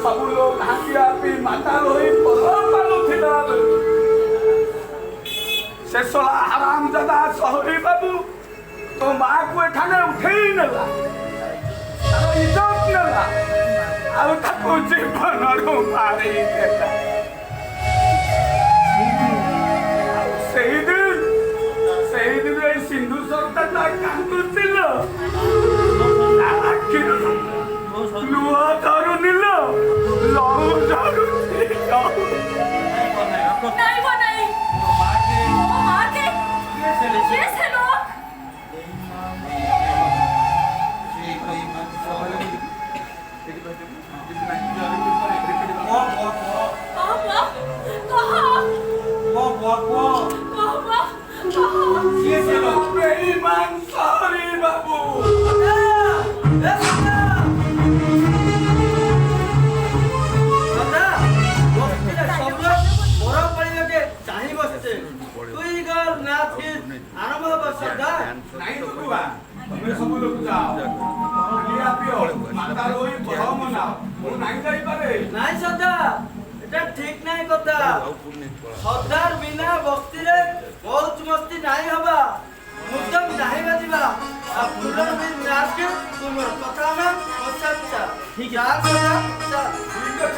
सब लोग हासिया पी माता रोई परमाणु थिला से सोला हराम जदा सहरी बाबू तो माँ को एठाने उठेई नला तारो इज्जत नला आउ ताको जीवन रो मारी देला सही दिन रे सिंधु सरता ता कांदु थिलो आखिर लुआ दारू नीलो लाओ दारू नहीं वो नहीं वो मार के कैसे लोग बेईमान सॉरी बाबू ठीक नहीं कथा सदार बिना भक्ति रे बहुत मस्ती नहीं हबा मुद्दम नहीं बजिबा आ पुनर भी नाच के तुमर कथा में सच्चा ठीक है चल ठीक है